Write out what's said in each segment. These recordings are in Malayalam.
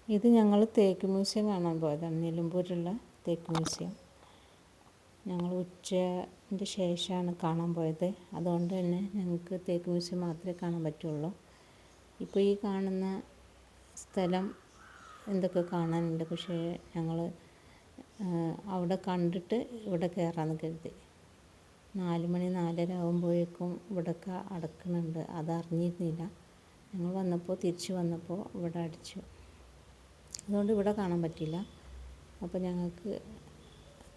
ഇത് ഞങ്ങൾ തേക്ക് മ്യൂസിയം കാണാൻ പോയതാണ്. നിലമ്പൂരുള്ള തേക്ക് മ്യൂസിയം. ഞങ്ങൾ ഉച്ചൻ്റെ ശേഷമാണ് കാണാൻ പോയത്. അതുകൊണ്ട് തന്നെ ഞങ്ങൾക്ക് തേക്ക് മ്യൂസിയം മാത്രമേ കാണാൻ പറ്റുള്ളൂ. ഇപ്പോൾ ഈ കാണുന്ന സ്ഥലം എന്തൊക്കെ കാണാനുണ്ട്. പക്ഷേ ഞങ്ങൾ അവിടെ കണ്ടിട്ട് ഇവിടെ കയറാമെന്ന് കരുതി. 4 മണി 4:30 ആകുമ്പോഴേക്കും ഇവിടെയൊക്കെ അടക്കുന്നുണ്ട്. അതറിഞ്ഞിരുന്നില്ല. ഞങ്ങൾ വന്നപ്പോൾ തിരിച്ച് വന്നപ്പോൾ ഇവിടെ അടിച്ചു. അതുകൊണ്ട് ഇവിടെ കാണാൻ പറ്റില്ല. അപ്പോൾ ഞങ്ങൾക്ക്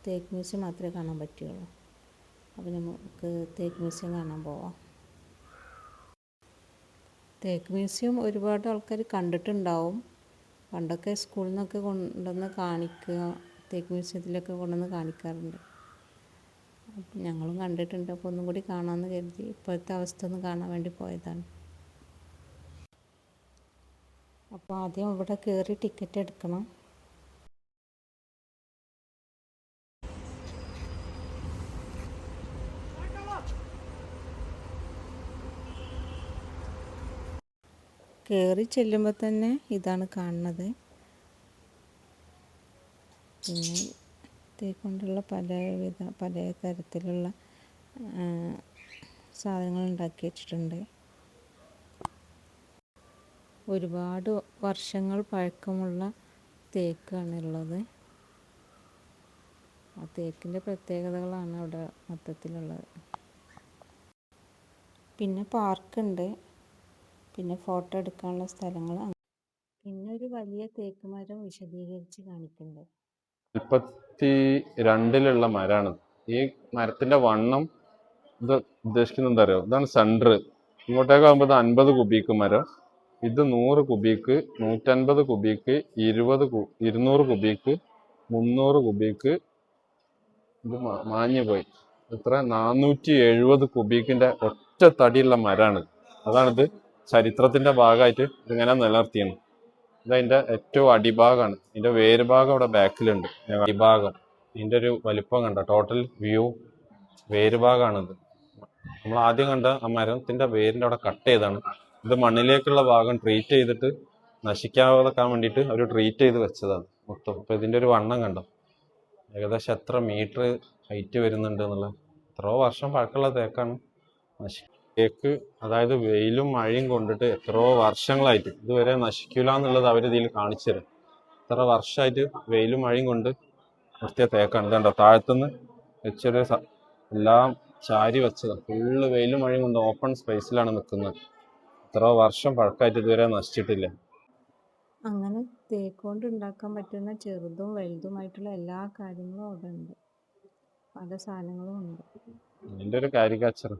തേക്ക് മ്യൂസിയം മാത്രമേ കാണാൻ പറ്റുള്ളൂ. അപ്പോൾ നമുക്ക് തേക്ക് മ്യൂസിയം കാണാൻ പോവാം. തേക്ക് മ്യൂസിയം ഒരുപാട് ആൾക്കാർ കണ്ടിട്ടുണ്ടാവും. പണ്ടൊക്കെ സ്കൂളിൽ നിന്നൊക്കെ കൊണ്ടുവന്ന് കാണിക്കുക, തേക്ക് മ്യൂസിയത്തിലൊക്കെ കൊണ്ടുവന്ന് കാണിക്കാറുണ്ട്. അപ്പം ഞങ്ങളും കണ്ടിട്ടുണ്ട്. അപ്പോൾ ഒന്നും കൂടി കാണാമെന്ന് കരുതി ഇപ്പോഴത്തെ അവസ്ഥ ഒന്ന് കാണാൻ വേണ്ടി പോയതാണ്. അപ്പോൾ ആദ്യം ഇവിടെ കയറി ടിക്കറ്റ് എടുക്കണം. കയറി ചെല്ലുമ്പോൾ തന്നെ ഇതാണ് കാണുന്നത്. പിന്നെ തേക്കൊണ്ടുള്ള പല തരത്തിലുള്ള സാധനങ്ങൾ ഉണ്ടാക്കി വെച്ചിട്ടുണ്ട്. ഒരുപാട് വർഷങ്ങൾ പഴക്കമുള്ള തേക്കാണുള്ളത്. ആ തേക്കിൻ്റെ പ്രത്യേകതകളാണ് അവിടെ മൊത്തത്തിലുള്ളത്. പിന്നെ പാർക്കുണ്ട്. പിന്നെ ഫോട്ടോ എടുക്കാനുള്ള സ്ഥലങ്ങൾ. പിന്നെ ഒരു വലിയ തേക്ക് മരം വിശദീകരിച്ച് കാണിക്കുന്നുണ്ട്. 42-ലുള്ള മരമാണ്. ഈ മരത്തിന്റെ വണ്ണം ഇത് ഉദ്ദേശിക്കുന്നത് എന്താ അറിയോ? ഇതാണ് സെൻറ്റർ. ഇങ്ങോട്ടേക്കാകുമ്പോൾ 50 കുബിക്ക് മരം, ഇത് 100 കുബിക്ക്, 150 കുബിക്ക്, 200 കുബിക്ക്, 300 കുബിക്ക്. ഇത് മാഞ്ഞു പോയി. എത്ര? 470 കുബിക്കിന്റെ ഒറ്റ തടിയുള്ള മരമാണ്. അതാണിത് ചരിത്രത്തിന്റെ ഭാഗമായിട്ട് ഇതിങ്ങനെ നിലനിർത്തിയാണ്. ഇതതിൻ്റെ ഏറ്റവും അടിഭാഗമാണ്. ഇതിൻ്റെ വേര് ഭാഗം അവിടെ ബാക്കിലുണ്ട്. അടിഭാഗം ഇതിൻ്റെ ഒരു വലിപ്പം കണ്ട, ടോട്ടൽ വ്യൂ വേര് ഭാഗമാണിത്. നമ്മൾ ആദ്യം കണ്ട ആ മരത്തിൻ്റെ വേരിൻ്റെ അവിടെ കട്ട് ചെയ്താണ്. ഇത് മണ്ണിലേക്കുള്ള ഭാഗം ട്രീറ്റ് ചെയ്തിട്ട് നശിക്കാതെക്കാൻ വേണ്ടിയിട്ട് അവർ ട്രീറ്റ് ചെയ്ത് വെച്ചതാണ് മൊത്തം. അപ്പോൾ ഇതിൻ്റെ ഒരു വണ്ണം കണ്ടോ, ഏകദേശം എത്ര മീറ്റർ ഹൈറ്റ് വരുന്നുണ്ട് എന്നുള്ള. എത്രയോ വർഷം പഴക്കമുള്ള തേക്കാണ്. തേക്ക് അതായത് വെയിലും മഴയും കൊണ്ടിട്ട് എത്രയോ വർഷങ്ങളായിട്ട് ഇതുവരെ നശിക്കില്ല എന്നുള്ളത് അവരിതിൽ കാണിച്ചു തരും. എത്ര വർഷമായിട്ട് വെയിലും മഴയും കൊണ്ട് നിർത്തിയ തേക്കാണ്. ഇതുണ്ടോ, താഴത്തുനിന്ന് വെച്ചൊരു എല്ലാം ചാരി വെച്ചതാണ്. ഫുള്ള് വെയിലും മഴയും കൊണ്ട് ഓപ്പൺ സ്പേസിലാണ് നിൽക്കുന്നത്. എത്രയോ വർഷം പഴക്കമായിട്ട് ഇതുവരെ നശിച്ചിട്ടില്ല. അങ്ങനെ തേക്കുകൊണ്ട് ഉണ്ടാക്കാൻ പറ്റുന്ന ചെറുതും വലുതുമായിട്ടുള്ള എല്ലാ കാര്യങ്ങളും അവിടെ ഉണ്ട്. പല സാധനങ്ങളും ഉണ്ട്. ഇതിൻ്റെ ഒരു കാരിക്കാച്ചർ.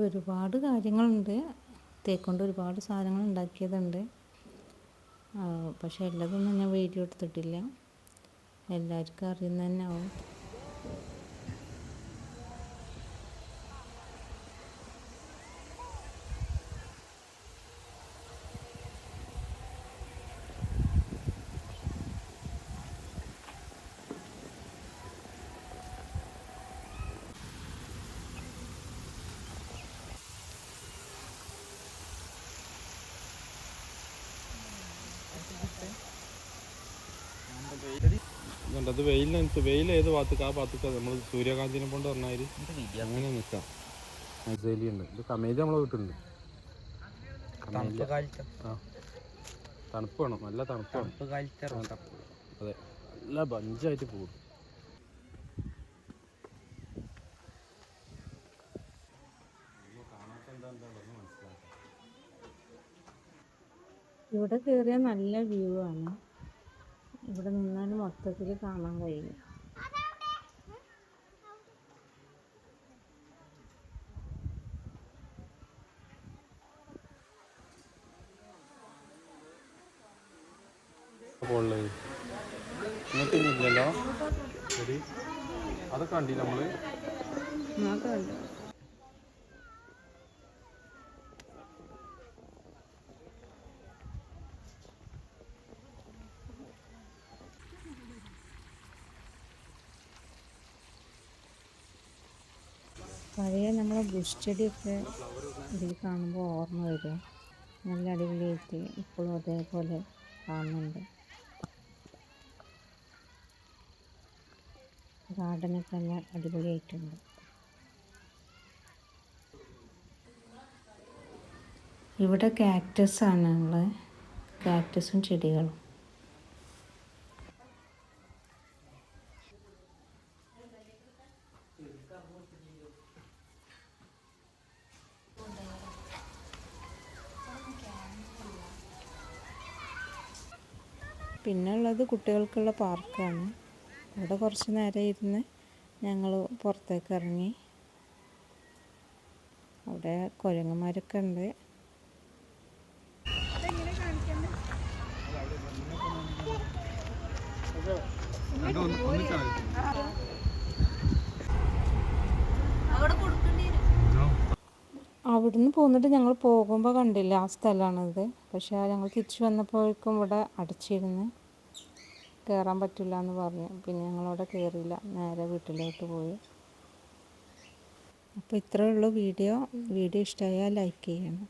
ഒരുപാട് കാര്യങ്ങളുണ്ട്. തേക്കൊണ്ട് ഒരുപാട് സാധനങ്ങൾ ഉണ്ടാക്കിയതുണ്ട്. പക്ഷെ എല്ലാതൊന്നും ഞാൻ വീഡിയോ എടുത്തിട്ടില്ല. എല്ലാവർക്കും അറിയുന്ന തന്നെ ആവും. അത് വെയിലിനനുസരിച്ച് വെയിൽ ഏത് ഭാഗത്തേക്ക് ആ ഭാഗത്തേക്ക് നമ്മൾ സൂര്യകാന്തിനെ കൊണ്ട് പറഞ്ഞാൽ അങ്ങനെ നിൽക്കാം. ഉണ്ട്. ഇത് കമേലി നമ്മളെ വീട്ടിലുണ്ട്. ആ, തണുപ്പ് വേണം, നല്ല തണുപ്പ് വേണം. അതെ, നല്ല ബഞ്ചായിട്ട് പോകും. ഇവിടെ കയറിയാൽ നല്ല വ്യൂ ആണ്. ഇവിടെ നിന്നാൽ മൊത്തത്തിൽ കാണാൻ കഴിയും. ഇല്ലല്ലോ, അതൊക്കെ കണ്ടില്ല നമ്മള്. പഴയ നമ്മളെ ബുഷ് ചെടിയൊക്കെ ഇതിൽ കാണുമ്പോൾ ഓർമ്മ വരും. നല്ല അടിപൊളിയായിട്ട് ഇപ്പോഴും അതേപോലെ കാണുന്നുണ്ട്. ഗാർഡനൊക്കെ നല്ല അടിപൊളിയായിട്ടുണ്ട്. ഇവിടെ കാക്ടസ് ആണ് ഉള്ളത്, കാക്ടസും ചെടികളും. പിന്നെ ഉള്ളത് കുട്ടികൾക്കുള്ള പാർക്കാണ്. അവിടെ കുറച്ച് നേരം ഇരുന്ന് ഞങ്ങൾ പുറത്തേക്ക് ഇറങ്ങി. അവിടെ കുരങ്ങന്മാരൊക്കെ ഉണ്ട്. അവിടുന്ന് പോന്നിട്ട് ഞങ്ങൾ പോകുമ്പോൾ കണ്ടില്ല ആ സ്ഥലമാണിത്. പക്ഷേ ഞങ്ങൾ തിരിച്ചു വന്നപ്പോഴേക്കും ഇവിടെ അടച്ചിരുന്ന് കയറാൻ പറ്റില്ല എന്ന് പറഞ്ഞു. പിന്നെ ഞങ്ങളവിടെ കയറിയില്ല, നേരെ വീട്ടിലോട്ട് പോയി. അപ്പോൾ ഇത്രയേ ഉള്ളൂ വീഡിയോ. വീഡിയോ ഇഷ്ടമായാൽ ലൈക്ക് ചെയ്യണം.